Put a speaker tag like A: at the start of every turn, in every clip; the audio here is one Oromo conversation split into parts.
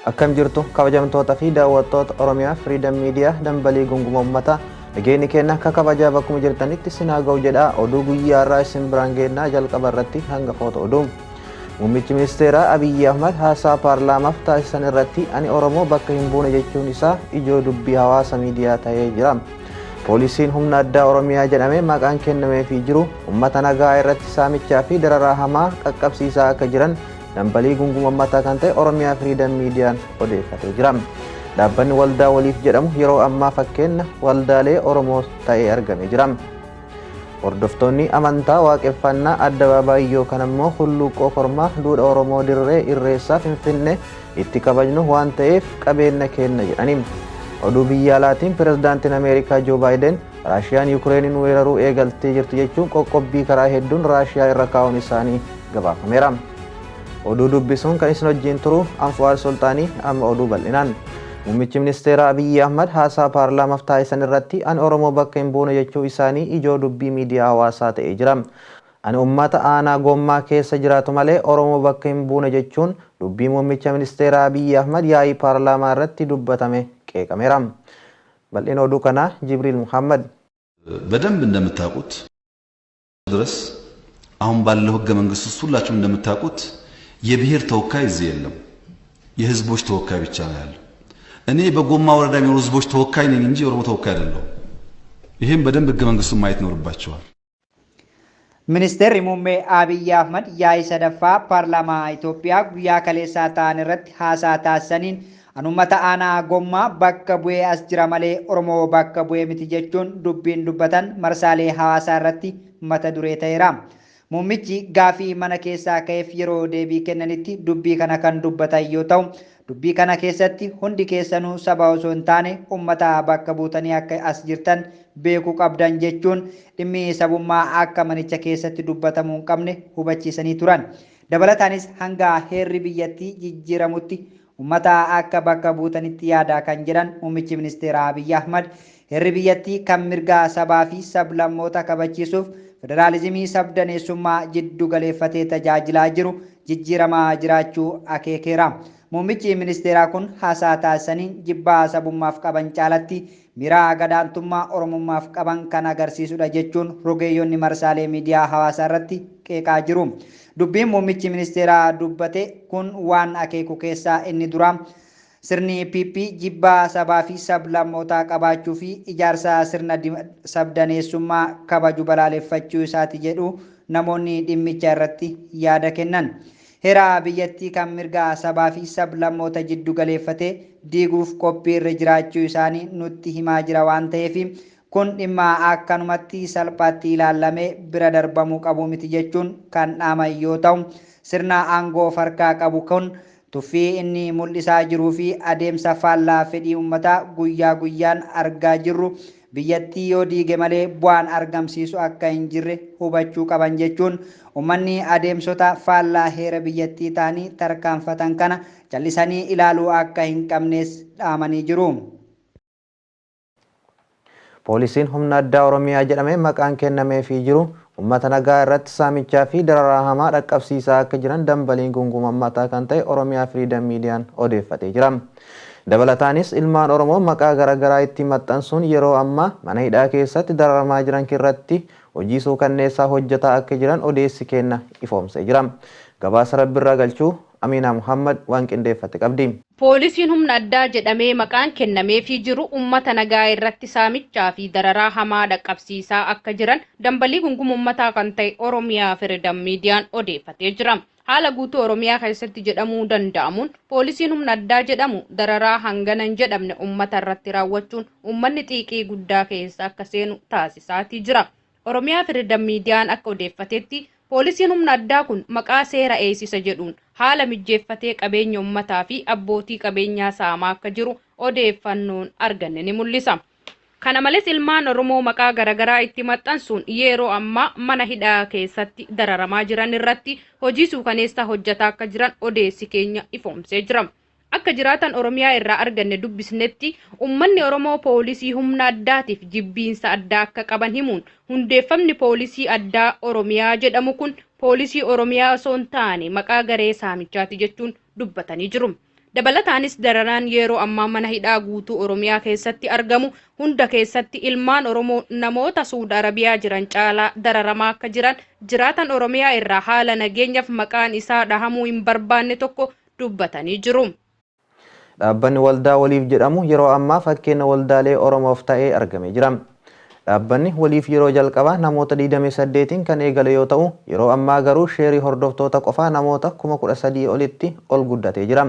A: Akkam jirtu kabajamtoota fi daawwattoota Oromiyaa Freedom Media dambalii gunguma ummata nageenyi kenna akka kabajaa bakkuma jirtanitti sinaa ga'u jedha oduu guyyaa irraa isin biraan geennaa jalqaba irratti hangafoota oduu. Muummichi ministeeraa Abiyyi Ahmad haasaa paarlaamaaf taasisan irratti ani Oromoo bakka hin buune jechuun isaa ijoo dubbii hawaasa miidiyaa ta'ee jira. Poolisiin humna addaa Oromiyaa jedhamee maqaan kennameefii jiru ummata nagaa irratti saamichaa fi dararaa hamaa qaqqabsiisaa akka jiran dambalii gunguma ummataa kan ta'e Oromiyaa Freedom Meediyaan odeeffatee jira. Dhaabbanni waldaa waliif jedhamu yeroo ammaa fakkeenya waldaalee Oromoo ta'ee argamee jira. Hordoftoonni amantaa waaqeffannaa addabaabaayii yookaan ammoo hulluuqoo kormaa duudha Oromoo dirree irreessaa Finfinnee itti kabajnu waan ta'eef qabeenya kenna jedhani. Oduu biyya alaatiin pirezidaantiin Ameerikaa Joo Baayiden Raashiyaan Yukireeniin weeraruu eegaltee jirti jechuun qoqqobbii karaa hedduun Raashiyaa irra kaa'uun isaanii gabaafameera. Oduu dubbisuun kan isin wajjin turu Anfu'aal Sultaanii amma oduu bal'inaan. Muummichi ministeeraa Abiyyi Ahmad haasaa paarlaamaaf taasisan irratti ani Oromoo bakka hin buune jechuu isaanii ijoo dubbii miidiyaa hawaasaa ta'ee jira. Ani uummata aanaa gommaa keessa jiraatu malee Oromoo bakka hin buune jechuun dubbii muummicha ministeeraa Abiyyi Ahmad yaa'ii paarlaamaa irratti dubbatame qeeqameera. Bal'ina oduu kana Jibriil Muhammad
B: በደንብ እንደምታውቁት ድረስ አሁን ባለው ህገ መንግስት ውስጥ ሁላችሁም እንደምታውቁት የብሔር ተወካይ እዚህ የለም። የህዝቦች ተወካይ ብቻ ነው ያለው። እኔ በጎማ ወረዳ የሚኖሩ ህዝቦች ተወካይ ነኝ እንጂ የኦሮሞ ተወካይ አይደለሁም። ይሄን በደንብ ህገ መንግስቱን ማየት ይኖርባቸዋል።
C: ሚኒስቴር muummee Abiyyi Ahmad yaa'ii sadaffaa paarlaamaa Itoophiyaa guyyaa kaleessaa ta'an irratti haasaa taasisaniin anummata aanaa gommaa bakka bu'ee as jira malee Oromoo bakka bu'ee miti jechuun dubbiin dubbatan marsaalee hawaasaa irratti mata duree ta'eera. Muummichi gaafii mana keessaa ka'eef yeroo deebii kennanitti dubbii kana kan dubbatan yoo ta'u, dubbii kana keessatti hundi keessanuu saba osoo hin taane ummata bakka buutanii akka as jirtan beekuu qabdan jechuun dhimmi sabummaa akka manicha keessatti dubbatamuu hin qabne hubachiisanii turan. Dabalataanis hanga heerri biyyattii jijjiiramutti ummata akka bakka buutanitti yaadaa kan jedhan muummichi ministeeraa Abiyyi Ahmad heerri biyyattii kan mirgaa sabaa fi sablammoota kabachiisuuf federaalizimii sabdaneessummaa jiddu galeeffatee tajaajilaa jiru jijjiiramaa jiraachuu akeekeera. Muummichi ministeeraa kun haasaa taasisaniin jibbaa sabummaaf qaban caalatti miraa gadaantummaa oromummaaf qaban kan agarsiisudha jechuun rogeeyyoonni marsaalee miidiyaa hawaasaa irratti qeeqaa jiru. Dubbiin muummichi ministeeraa dubbate kun waan akeeku keessaa inni dura sirni PP jibbaa sabaa fi sablammootaa qabaachuu fi ijaarsa sirna sabdaneessummaa kabaju balaaleffachuu isaati jedhu namoonni dhimmicha irratti yaada kennan. Heera biyyattii kan mirgaa sabaa fi sablammoota jiddu galeeffatee diiguuf qophii irra jiraachuu isaanii nutti himaa jira waan ta'eef kun dhimma akkanumatti salphaatti ilaalamee bira darbamuu qabu miti jechuun kan dhaaman yoo ta'u, sirna aangoo farkaa qabu kun tuffii inni mul'isaa jiruu fi adeemsa faallaa fedhii uummataa guyyaa guyyaan argaa jirru biyyattii yoo diige malee bu'aan argamsiisu akka hin jirre hubachuu qaban jechuun uummanni adeemsota faallaa heera biyyattii ta'anii tarkaanfatan kana callisanii ilaaluu akka hin qabnes dhaamanii jiru.
A: Poolisiin humna addaa Oromiyaa jedhamee maqaan kennameefii jiru ummata nagaa irratti saamichaa fi dararaa hamaa dhaqqabsiisaa akka jiran dambaliin gunguma ummataa kan ta'e Oromiyaa Freedom Meediyaan odeeffatee jira. Dabalataanis ilmaan Oromoo maqaa garaagaraa itti maxxansuun yeroo ammaa mana hidhaa keessatti dararamaa jiran irratti hojii suukanneessaa hojjetaa akka jiran odeessi kenna ifoomsee jira. Gabaasa Rabbirraa galchuu Aminaa Muhammad waan qindeeffate qabdi.
D: Poolisiin humna addaa jedhamee maqaan kennameefii jiru ummata nagaa irratti saamichaa fi dararaa hamaa dhaqqabsiisaa akka jiran dambalii gunguma ummataa kan ta'e Oromiyaa Freedom Meediyaan odeeffatee jira. Haala guutuu Oromiyaa keessatti jedhamuu danda'amuun poolisiin humna addaa jedhamu dararaa hangana hin jedhamne ummata irratti raawwachuun ummanni xiiqii guddaa keessa akka seenu taasisaatii jira. Oromiyaa Freedom Meediyaan akka odeeffatetti poolisiin humna addaa kun maqaa seera eegsisa jedhuun haala mijjeeffatee qabeenya ummataa fi abbootii qabeenyaa saamaa akka jiru odeeffannoon arganne ni mul'isa. Kana malees ilmaan Oromoo maqaa garaagaraa itti maxxansuun yeroo ammaa mana hidhaa keessatti dararamaa jiran irratti hojii suukaneessaa hojjetaa akka jiran odeessi keenya ifoomsee jira. Akka jiraatan Oromiyaa irraa arganne dubbisnetti ummanni Oromoo poolisii humna addaatiif jibbiinsa addaa akka qaban himuun hundeeffamni poolisii addaa Oromiyaa jedhamu kun poolisii Oromiyaa osoo hin taane maqaa garee saamichaati jechuun dubbatanii jiru. Dabalataanis dararaan yeroo ammaa mana hidhaa guutuu Oromiyaa keessatti argamu hunda keessatti ilmaan Oromoo namoota Suudi Arabiyaa jiran caalaa dararamaa akka jiran jiraatan Oromiyaa irraa haala nageenyaaf maqaan isaa dhahamuu hin barbaanne tokko dubbatanii jiru.
A: Dhaabbanni waldaa waliif jedhamu yeroo ammaa fakkeenya waldaalee Oromoof ta'ee argamee jira. Dhaabbanni waliif yeroo jalqabaa namoota 28 kan eegale yoo ta'u, yeroo ammaa garuu sheerii hordoftoota qofaa namoota 13,000 olitti ol guddatee jira.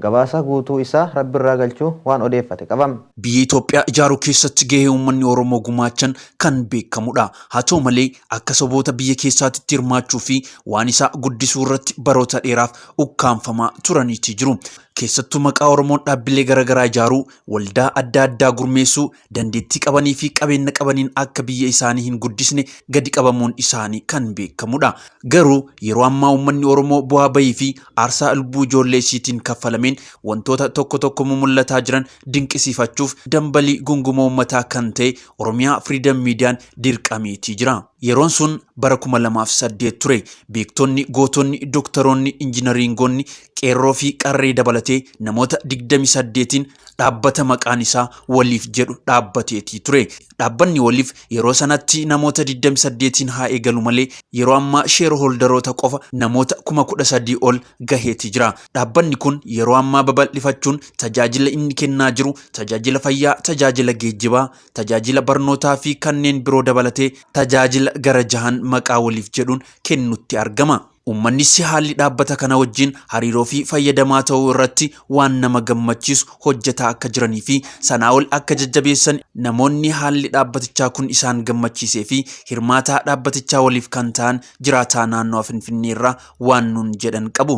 A: Gabaasa guutuu isaa Rabbirraa galchuu waan odeeffate qabam.
E: Biyya Itoophiyaa ijaaruu keessatti gahee uummanni Oromoo gumaachan kan beekamudha. Haa ta'u malee akka saboota biyya keessaatti hirmaachuu fi waan isaa guddisuu irratti baroota dheeraaf ukkaanfamaa turaniiti jiru. Keessattuu maqaa Oromoon dhaabbilee garaagaraa ijaaruu, waldaa adda addaa gurmeessuu, dandeettii qabanii fi qabeenya qabaniin akka biyya isaanii hin guddisne gadi qabamuun isaanii kan beekamudha. Garuu yeroo ammaa uummanni Oromoo bu'aa bahii fi aarsaa lubbuu ijoollee isiitiin kaffalameen wantoota tokko tokko mul'ataa jiran dinqisiifachuuf dambalii gunguma uummataa kan ta'e Oromiyaa Freedom Midiyaan dirqameetii jira. Yeroon sun bara 2008 ture. Beektonni, gootonni, doktoroonni, injinariingoonni, qeerroo fi qarree dabalatee namoota 28 dhaabbata maqaan isaa waliif jedhu dhaabbateetii ture. Dhaabbanni waliif yeroo sanatti namoota 28 haa eegalu malee yeroo ammaa sheer holdaroota qofa namoota 13,000 ol gaheetii jira. Dhaabbanni kun yeroo ammaa babal'ifachuun tajaajila inni kennaa jiru tajaajila fayyaa, tajaajila geejjibaa, tajaajila barnootaa fi kanneen biroo dabalatee tajaajila gara jahan maqaa waliif jedhuun kennutti argama. Uummannis haalli dhaabbata kana wajjin hariiroo fi fayyadamaa ta'uu irratti waan nama gammachiisu hojjetaa akka jiranii fi sanaa ol akka jajjabeessan namoonni haalli dhaabbatichaa kun isaan gammachiisee fi hirmaataa dhaabbatichaa waliif kan ta'an jiraataa naannoo Finfinnee irraa waan nuun jedhan qabu.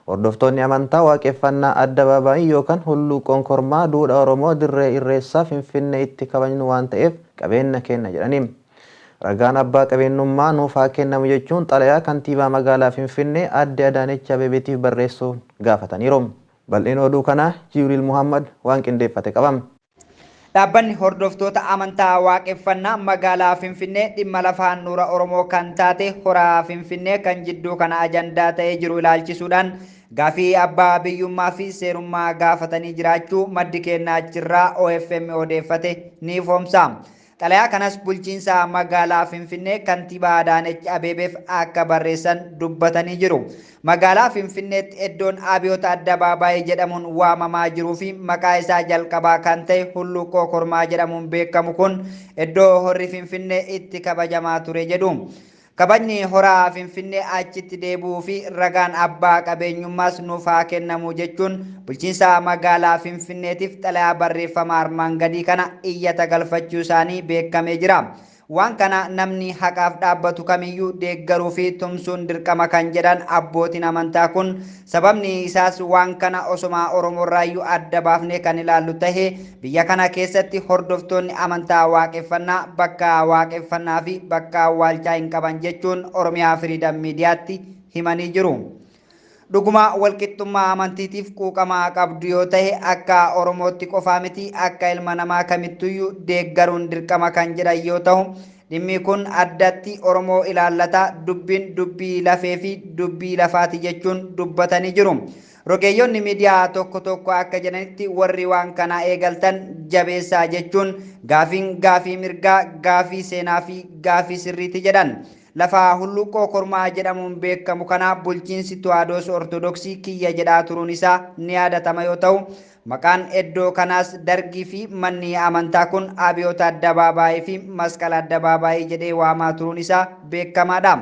A: Hordoftoonni amantaa waaqeffannaa addabaabaayii yookaan hulluuqoon kormaa duudhaa Oromoo dirree irreessaa Finfinnee itti kabajnu waan ta'eef qabeenya kenna jedhaniin. Ragaan abbaa qabeenyummaa nuuf haa kennamu jechuun xalayaa kantiibaa magaalaa Finfinnee Aadde Adaanech Abeebeetiif barreessuun gaafataniiru. Bal'ina oduu kanaa Jibriil Muhammad waan qindeeffate qabam.
C: Dhaabbanni hordoftoota amantaa waaqeffannaa magaalaa Finfinnee dhimma lafaa handhuura Oromoo kan taate horaa Finfinnee kan jidduu kana ajandaa ta'ee jiru ilaalchisuudhaan gaafii abbaa biyyummaa fi seerummaa gaafatanii jiraachuu maddi kennaa achirraa OFM odeeffate ni ifoomsa. Xalayaa kanas bulchiinsa magaalaa Finfinnee kantiibaa Adaanech Abeebeef akka barreessan dubbatanii jiru. Magaalaa Finfinneetti iddoon Abiyoota Addabaabaayii jedhamuun waamamaa jiruu fi maqaa isaa jalqabaa kan ta'e hulluuqoo kormaa jedhamuun beekamu kun iddoo horri Finfinnee itti kabajamaa ture jedhu. Kabajni horaa Finfinnee achitti deebi'uu fi ragaan abbaa qabeenyummaas nuuf haa kennamu jechuun bulchiinsa magaalaa Finfinneetiif xalayaa barreeffama armaan gadii kana iyyata galfachuu isaanii beekamee jira. Waan kana namni haqaaf dhaabbatu kamiyyuu deeggaruu fi tumsuun dirqama kan jedhan abbootiin amantaa kun sababni isaas waan kana osoma Oromoorraayyuu adda baafnee kan ilaallu tahee biyya kana keessatti hordoftoonni amantaa waaqeffannaa bakka waaqeffannaa fi bakka awwaalchaa hin qaban jechuun Oromiyaa Freedom Midiyaatti himanii jiru. Dhuguma walqixxummaa amantiitiif quuqamaa qabdu yoo ta'e akka Oromootti qofaa miti akka ilma namaa kamittuyyuu deeggaruun dirqama kan jedhan yoo ta'u dhimmi kun addatti Oromoo ilaallata dubbiin dubbii lafee fi dubbii lafaati jechuun dubbatanii jiru. Rogeeyyoonni miidiyaa tokko tokko akka jedhanitti warri waan kana eegaltan jabeessaa jechuun gaafii mirgaa, gaafii seenaa fi gaafii sirriiti jedhan. Lafa hulluuqoo kormaa jedhamuun beekamu kana bulchiinsi Tewaahidoos Ortodoksii kiyya jedhaa turuun isaa ni yaadatama yoo ta'u maqaan iddoo kanaas dargii fi manni amantaa kun Abiyoota Addabaabaayii fi Masqala Addabaabaayii jedhee waamaa turuun isaa beekamaadha.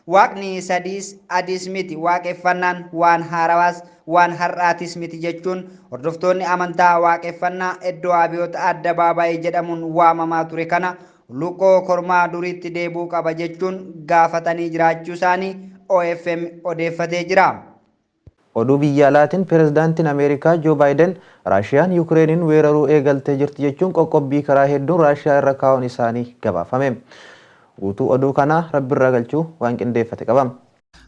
C: Waaqni sadiis adiis miti, waaqeffannaan waan haarawaas waan har'aatis miti jechuun hordoftoonni amantaa waaqeffannaa iddoo Abiyoota Addabaabaayii jedhamuun waamamaa ture kana hulluuqoo kormaa duriitti deebi'uu qaba jechuun gaafatanii jiraachuu isaanii OFM odeeffatee jira.
A: Oduu biyya alaatiin pirezidaantiin Ameerikaa Joo Baayiden Raashiyaan Yukireeniin weeraruu eegaltee jirti jechuun qoqqobbii karaa hedduun Raashiyaa irra kaa'uun isaanii gabaafame. Guutuu oduu kanaa Rabbirraa galchuu waan qindeeffate qabam.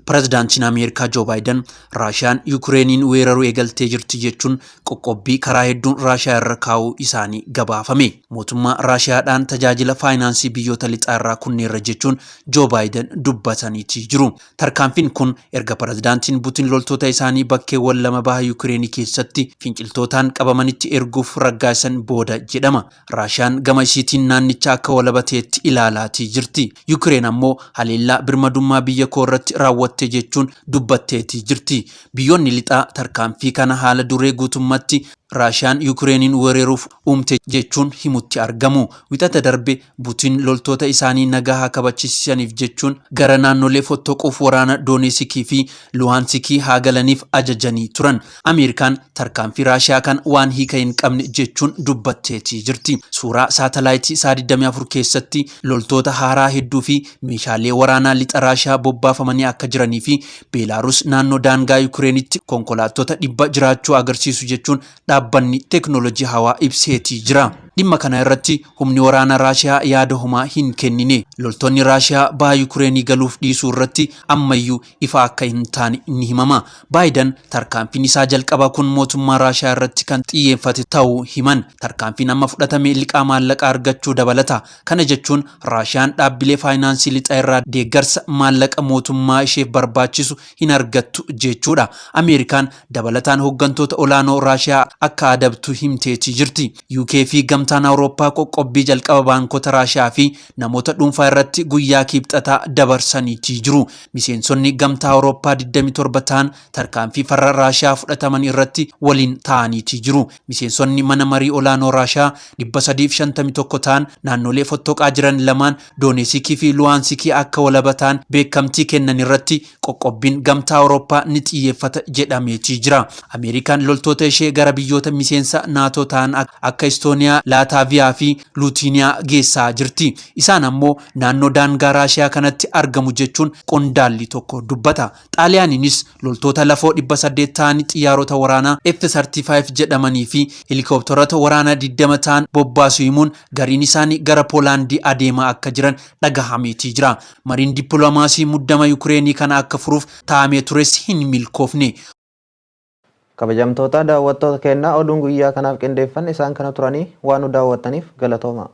E: Pirezidaantiin Ameerikaa Joo Baayiden Raashiyaan Yukireeniin weeraruu eegaltee jirti jechuun qoqqobbii karaa hedduun Raashiyaa irra kaa'uu isaanii gabaafame. Mootummaa Raashiyaadhaan tajaajila faayinaansii biyyoota lixaa irraa kunneerra jechuun Joo Baayiden dubbataniitii jiru. Tarkaanfiin kun erga pirezidaantiin Puutiin loltoota isaanii bakkeewwan lama baha Yukireenii keessatti finciltootaan qabamanitti erguuf raggaasan booda jedhama. Raashiyaan gama isiitiin naannicha akka walabateetti ilaalaatii jirti. Yukireen ammoo haleellaa birmadummaa biyya koo irratti raawwatte jechuun dubbatteetii jirti. Biyyoonni lixaa tarkaanfii kana haala duree guutummaatti Raashiyaan Yukireeniin weeraruuf uumte jechuun himutti argamu. Wixata darbe Puutiin loltoota isaanii nagaa kabachiisaniif jechuun gara naannolee fottoquuf waraana Dooneetskii fi Luhanskii haa galaniif ajajanii turan. Ameerikaan tarkaanfii Raashiyaa kan waan hiika hin qabne jechuun dubbatteetii jirti. Suuraa saatalaayitii isaa 24 keessatti loltoota haaraa hedduu fi meeshaalee waraanaa lixa Raashiyaa bobbaafamanii akka jiranii fi Beelaaruus naannoo daangaa Yukireenitti konkolaattota 100 jiraachuu agarsiisu jechuun dhaabbanni teeknooloojii hawaa ibseetii jira. Dhimma kana irratti humni waraana Raashiyaa yaada homaa hin kennine. Loltoonni Raashiyaa baha Yukireenii galuuf dhiisuu irratti ammayyuu ifa akka hin taane ni himama. Baayiden tarkaanfiin isaa jalqabaa kun mootummaa Raashiyaa irratti kan xiyyeeffate ta'uu himan. Tarkaanfiin amma fudhatame liqaa maallaqaa argachuu dabalata. Kana jechuun Raashiyaan dhaabbilee faayinaansii lixaa irraa deeggarsa maallaqa mootummaa isheef barbaachisu hin argattu jechuudha. Ameerikaan dabalataan hooggantoota olaanoo Raashiyaa akka adabtu himteetii jirti. UK fi gamtaan Awurooppaa qoqqobbii jalqaba baankota Raashiyaa fi namoota dhuunfaa irratti guyyaa kibxataa dabarsaniitii jiru. Miseensonni gamtaa Awurooppaa 27 ta'an tarkaanfii farra Raashiyaa fudhataman irratti waliin ta'aniitii jiru. Miseensonni mana marii olaanoo Raashiyaa 351 ta'an naannolee fottoqaa jiran lamaan Dooneetskii fi Luhanskii akka walabataan beekamtii kennan irratti qoqqobbiin gamtaa Awurooppaa ni xiyyeeffata jedhameetii jira. Ameerikaan loltoota ishee gara biyyoota miseensa naatoo ta'an akka Estooniyaa, Laataaviyaa fi Luutiiniyaa geessaa jirti. Isaan ammoo naannoo daangaa Raashiyaa kanatti argamu jechuun qondaalli tokko dubbata. Xaaliyaaniinis loltoota lafoo 800 ta'anii xiyyaarota waraanaa F-35 jedhamanii fi helikoophterota waraanaa 20 ta'an bobbaasu himuun gariin isaanii gara Poolaandii adeemaa akka jiran dhagahameetii jira. Mariin dippiloomaasii muddama Yukireenii kana akka furuuf taa'amee tures hin milkoofne.
A: Kabajamtoota daawwattoota keenyaa oduun guyyaa kanaaf qindeeffan isaan kana turanii waan nu daawwattaniif galatooma.